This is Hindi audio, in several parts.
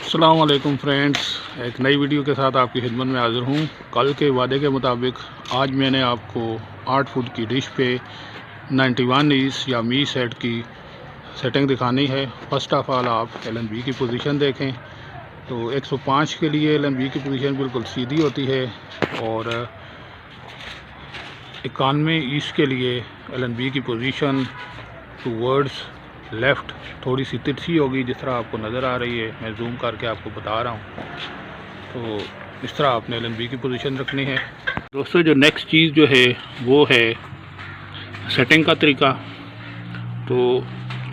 अस्सलाम वालेकुम फ्रेंड्स, एक नई वीडियो के साथ आपकी खिदमत में हाज़िर हूँ। कल के वादे के मुताबिक आज मैंने आपको 8 फुट की डिश पे 91 ईस या मी सेट की सेटिंग दिखानी है। फर्स्ट ऑफ ऑल आप LNB की पोजीशन देखें तो 105 के लिए LNB की पोजीशन बिल्कुल सीधी होती है और 91 ईस के लिए LNB की पोजीशन टूवर्ड्स लेफ़्ट थोड़ी सी तिरछी होगी, जिस तरह आपको नज़र आ रही है। मैं जूम करके आपको बता रहा हूँ। तो इस तरह आपने LNB की पोजीशन रखनी है। दोस्तों, जो नेक्स्ट चीज़ जो है वो है सेटिंग का तरीका। तो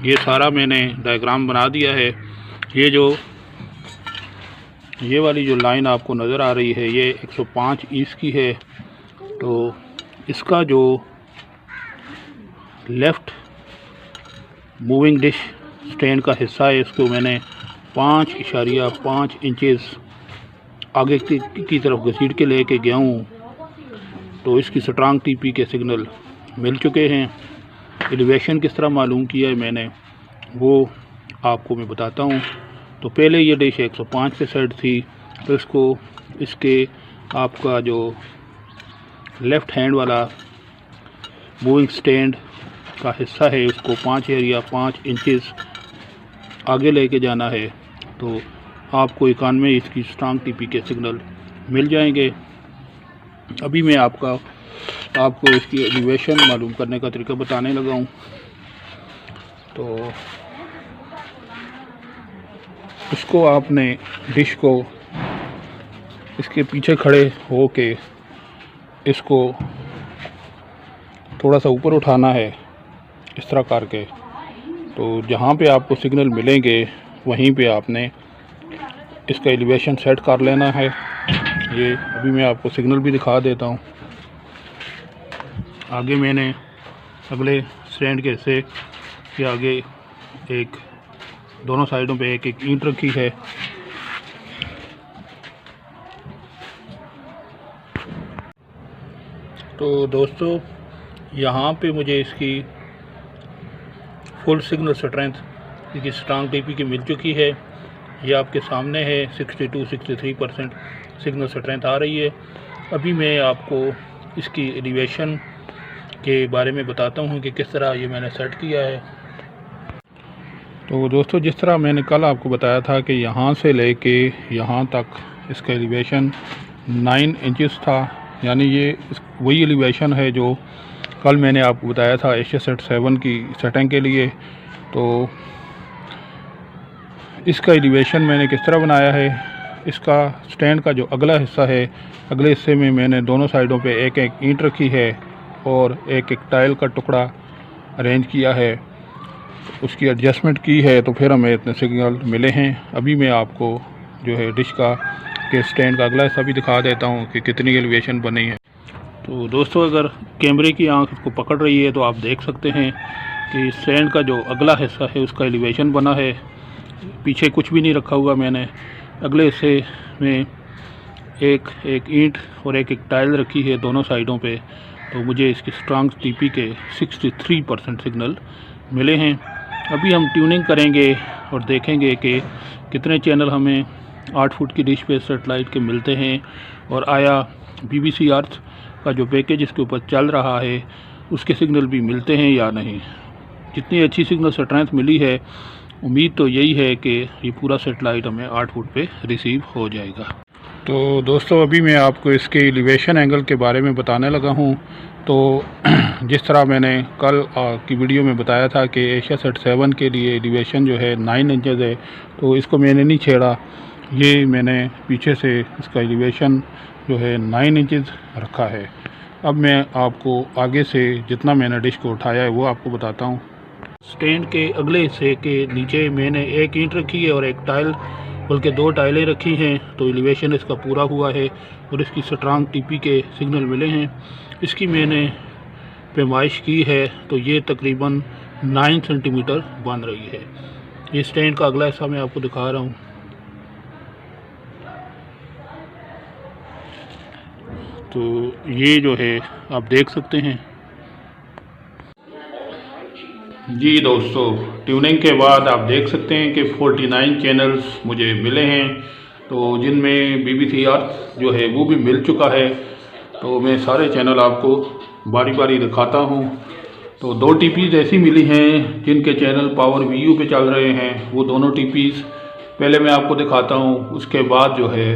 ये सारा मैंने डायग्राम बना दिया है। ये वाली जो लाइन आपको नज़र आ रही है ये 105 ईस की है। तो इसका जो लेफ़्ट मूविंग डिश स्टैंड का हिस्सा है इसको मैंने 5.5 इंचेस आगे की तरफ घसीट के लेके गया हूँ। तो इसकी स्ट्रांग टीपी के सिग्नल मिल चुके हैं। एलिवेशन किस तरह मालूम किया है मैंने वो आपको मैं बताता हूँ। तो पहले ये डिश 105 पे सेट थी, तो इसके आपका जो लेफ़्ट हैंड वाला मूविंग स्टैंड का हिस्सा है उसको 5.5 इंचेस आगे लेके जाना है। तो आपको 91 इसकी स्ट्रांग टीपी के सिग्नल मिल जाएंगे। अभी मैं आपको इसकी एलिवेशन मालूम करने का तरीका बताने लगा हूँ। तो इसको आपने डिश को इसके पीछे खड़े हो के इसको थोड़ा सा ऊपर उठाना है इस तरह करके। तो जहाँ पे आपको सिग्नल मिलेंगे वहीं पे आपने इसका एलिवेशन सेट कर लेना है। ये अभी मैं आपको सिग्नल भी दिखा देता हूँ। आगे मैंने अगले स्टैंड के हिस्से के आगे दोनों साइडों पे एक ईंट रखी है। तो दोस्तों, यहाँ पे मुझे इसकी फुल सिग्नल स्ट्रेंथ इसकी स्ट्रांग टीपी की मिल चुकी है। ये आपके सामने है। 62-63% सिग्नल स्ट्रेंथ आ रही है। अभी मैं आपको इसकी एलिवेशन के बारे में बताता हूँ कि किस तरह ये मैंने सेट किया है। तो दोस्तों, जिस तरह मैंने कल आपको बताया था कि यहाँ से लेके यहाँ तक इसका एलिवेशन 9 इंचेस था, यानी ये वही एलिवेशन है जो कल मैंने आपको बताया था एशिया सेट 7 की सेटिंग के लिए। तो इसका एलिवेशन मैंने किस तरह बनाया है, इसका स्टैंड का जो अगला हिस्सा है, अगले हिस्से में मैंने दोनों साइडों पे एक ईंट रखी है और एक टाइल का टुकड़ा अरेंज किया है, उसकी एडजस्टमेंट की है। तो फिर हमें इतने सिग्नल मिले हैं। अभी मैं आपको जो है डिश के स्टैंड का अगला हिस्सा भी दिखा देता हूँ कि कितनी एलिवेशन बनी है। तो दोस्तों, अगर कैमरे की आंख इसको पकड़ रही है तो आप देख सकते हैं कि स्टैंड का जो अगला हिस्सा है उसका एलिवेशन बना है। पीछे कुछ भी नहीं रखा हुआ मैंने। अगले हिस्से में एक ईंट और एक टाइल रखी है दोनों साइडों पे। तो मुझे इसकी स्ट्रांग टीपी के 63% सिग्नल मिले हैं। अभी हम ट्यूनिंग करेंगे और देखेंगे कि कितने चैनल हमें 8 फुट की डिश पे सेटेलाइट के मिलते हैं और आया BBC अर्थ का जो पैकेज इसके ऊपर चल रहा है उसके सिग्नल भी मिलते हैं या नहीं। जितनी अच्छी सिग्नल स्ट्रेंथ मिली है, उम्मीद तो यही है कि ये पूरा सेटेलाइट हमें 8 फुट पे रिसीव हो जाएगा। तो दोस्तों, अभी मैं आपको इसके एलिवेशन एंगल के बारे में बताने लगा हूँ। तो जिस तरह मैंने कल की वीडियो में बताया था कि एशिया सेट 7 के लिए एलिवेशन जो है 9 इंचेस है, तो इसको मैंने नहीं छेड़ा। ये मैंने पीछे से इसका एलिवेशन जो है 9 इंचेस रखा है। अब मैं आपको आगे से जितना मैंने डिश को उठाया है वो आपको बताता हूँ। स्टैंड के अगले हिस्से के नीचे मैंने एक ईंट रखी है और एक टाइल, बल्कि 2 टाइलें रखी हैं। तो एलिवेशन इसका पूरा हुआ है और इसकी स्ट्रांग टीपी के सिग्नल मिले हैं। इसकी मैंने पैमाइश की है तो ये तकरीबन 9 सेंटीमीटर बन रही है। ये स्टैंड का अगला हिस्सा मैं आपको दिखा रहा हूँ। तो ये जो है आप देख सकते हैं जी दोस्तों, ट्यूनिंग के बाद आप देख सकते हैं कि 49 चैनल्स मुझे मिले हैं, तो जिनमें BBC अर्थ जो है वो भी मिल चुका है। तो मैं सारे चैनल आपको बारी बारी दिखाता हूँ। तो 2 TPs ऐसी मिली हैं जिनके चैनल पावर VU पे चल रहे हैं, वो दोनों TPs पहले मैं आपको दिखाता हूँ। उसके बाद जो है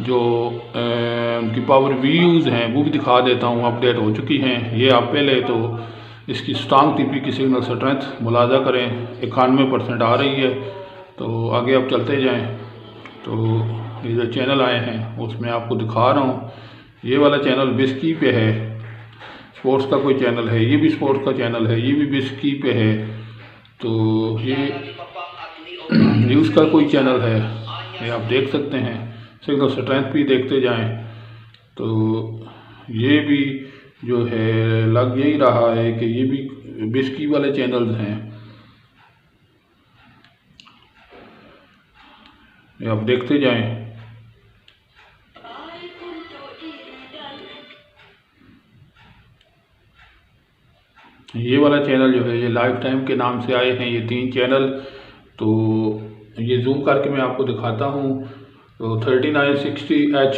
जो उनकी पावर VUs हैं वो भी दिखा देता हूँ, अपडेट हो चुकी हैं। ये आप पहले तो इसकी स्ट्रांग TP की सिग्नल स्ट्रेंथ मुलाजा करें, 91% आ रही है। तो आगे आप चलते जाएं। तो ये जो चैनल आए हैं उसमें आपको दिखा रहा हूँ। ये वाला चैनल बिस्की पे है, स्पोर्ट्स का कोई चैनल है, ये भी स्पोर्ट्स का चैनल है, ये भी बिस्की पे है। तो ये न्यूज़ का कोई चैनल है, ये आप देख सकते हैं। सिग्नल स्ट्रेंथ भी देखते जाएं। तो ये भी जो है लग यही रहा है कि ये भी बिस्की वाले चैनल्स हैं, ये आप देखते जाएं। ये वाला चैनल जो है ये लाइफ टाइम के नाम से आए हैं ये 3 चैनल। तो ये जूम करके मैं आपको दिखाता हूँ। तो 3960H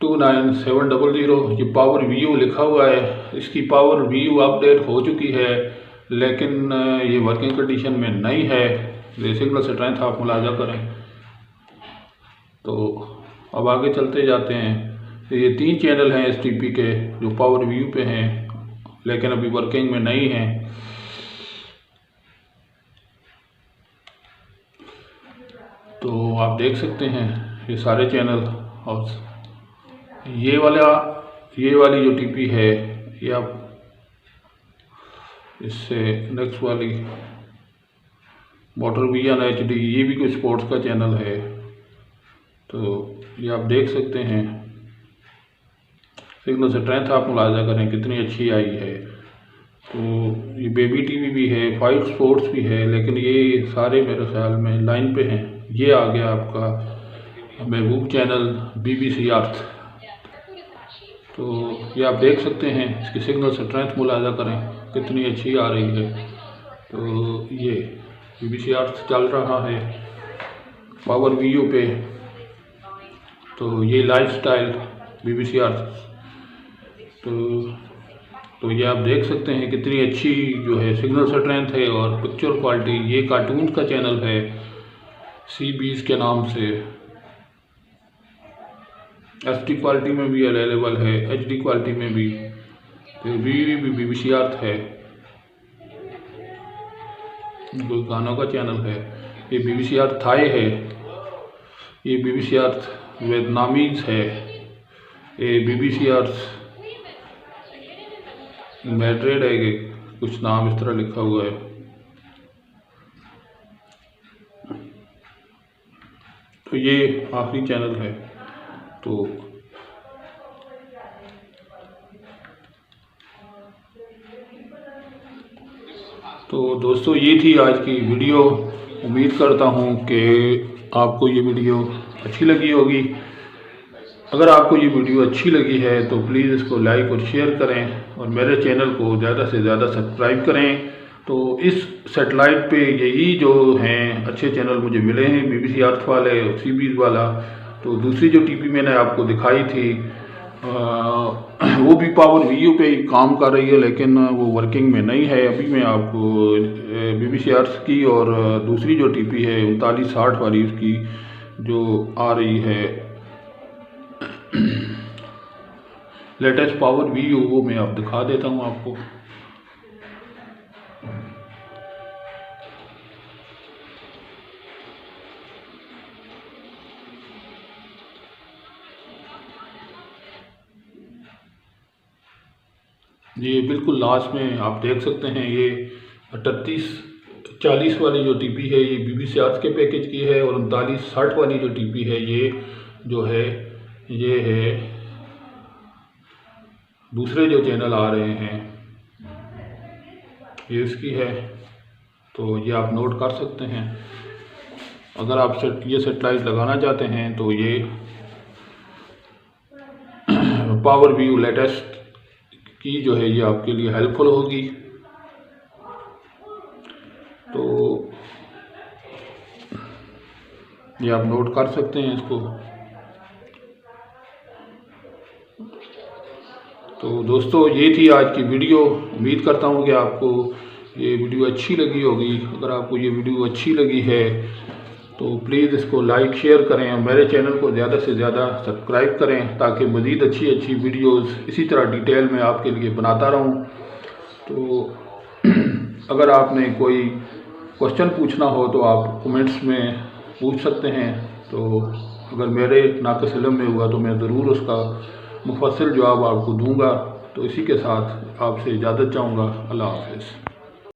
29700 ये पावर VU लिखा हुआ है। इसकी पावर VU अपडेट हो चुकी है, लेकिन ये वर्किंग कंडीशन में नहीं है। ये सिग्नल स्ट्रेंथ आप मुलाजा करें। तो अब आगे चलते जाते हैं। तो ये 3 चैनल हैं STP के जो पावर VU पे हैं, लेकिन अभी वर्किंग में नहीं है। तो आप देख सकते हैं ये सारे चैनल। और ये वाली जो TP है ये आप इससे नेक्स्ट वाली मोटर विजन HD, ये भी कोई स्पोर्ट्स का चैनल है। तो ये आप देख सकते हैं सिग्नल स्ट्रेंथ आप मुलाजा करें कितनी अच्छी आई है। तो ये बेबी TV भी है, 5 स्पोर्ट्स भी है, लेकिन ये सारे मेरे ख्याल में लाइन पे हैं। ये आ गया आपका महबूब चैनल BBC अर्थ। तो ये आप देख सकते हैं इसकी सिग्नल स्ट्रेंथ मुलाजा करें कितनी अच्छी आ रही है। तो ये BBC अर्थ चल रहा है पावर VU पे। तो ये लाइफस्टाइल BBC अर्थ। तो ये आप देख सकते हैं कितनी अच्छी जो है सिग्नल स्ट्रेंथ है और पिक्चर क्वालिटी। ये कार्टून का चैनल है CBs के नाम से। HD क्वालिटी में भी अवेलेबल है, HD क्वालिटी में भी। तो भी BBC अर्थ है, कोई गानों का चैनल है। ये BBC अर्थ थाई है, ये BBC अर्थ वियतनामीज है, ये BBC अर्थ मैड्रिड है, कि कुछ नाम इस तरह लिखा हुआ है। तो ये आखिरी चैनल है। तो दोस्तों ये थी आज की वीडियो। उम्मीद करता हूँ कि आपको ये वीडियो अच्छी लगी होगी। अगर आपको ये वीडियो अच्छी लगी है तो प्लीज़ इसको लाइक और शेयर करें और मेरे चैनल को ज़्यादा से ज़्यादा सब्सक्राइब करें। तो इस सेटेलाइट पे यही जो हैं अच्छे चैनल मुझे मिले हैं, BBC अर्थ वाले और CBs वाला। तो दूसरी जो TP मैंने आपको दिखाई थी वो भी पावर VU पे ही काम कर रही है, लेकिन वो वर्किंग में नहीं है। अभी मैं आपको BBC अर्थ की और दूसरी जो TP है 3960 वाली उसकी जो आ रही है लेटेस्ट पावर VU, वो मैं आप दिखा देता हूँ आपको। ये बिल्कुल लास्ट में आप देख सकते हैं ये 3840 वाली जो TP है ये BBC अर्थ के पैकेज की है, और 3960 वाली जो TP है ये जो है ये है दूसरे जो चैनल आ रहे हैं ये इसकी है। तो ये आप नोट कर सकते हैं। अगर आप ये सेटेलाइट लगाना चाहते हैं तो ये पावर VU लेटेस्ट की जो है ये आपके लिए हेल्पफुल होगी। ये आप नोट कर सकते हैं इसको। तो दोस्तों ये थी आज की वीडियो। उम्मीद करता हूँ कि आपको ये वीडियो अच्छी लगी होगी। अगर आपको ये वीडियो अच्छी लगी है तो प्लीज़ इसको लाइक शेयर करें और मेरे चैनल को ज़्यादा से ज़्यादा सब्सक्राइब करें, ताकि मज़ीद अच्छी अच्छी वीडियोस इसी तरह डिटेल में आपके लिए बनाता रहूं। तो अगर आपने कोई क्वेश्चन पूछना हो तो आप कमेंट्स में पूछ सकते हैं। तो अगर मेरे नाक़िस इल्म में हुआ तो मैं ज़रूर उसका मुफस्सिल जवाब आपको दूंगा। तो इसी के साथ आपसे इजाज़त चाहूँगा। अल्लाह हाफ़िज़।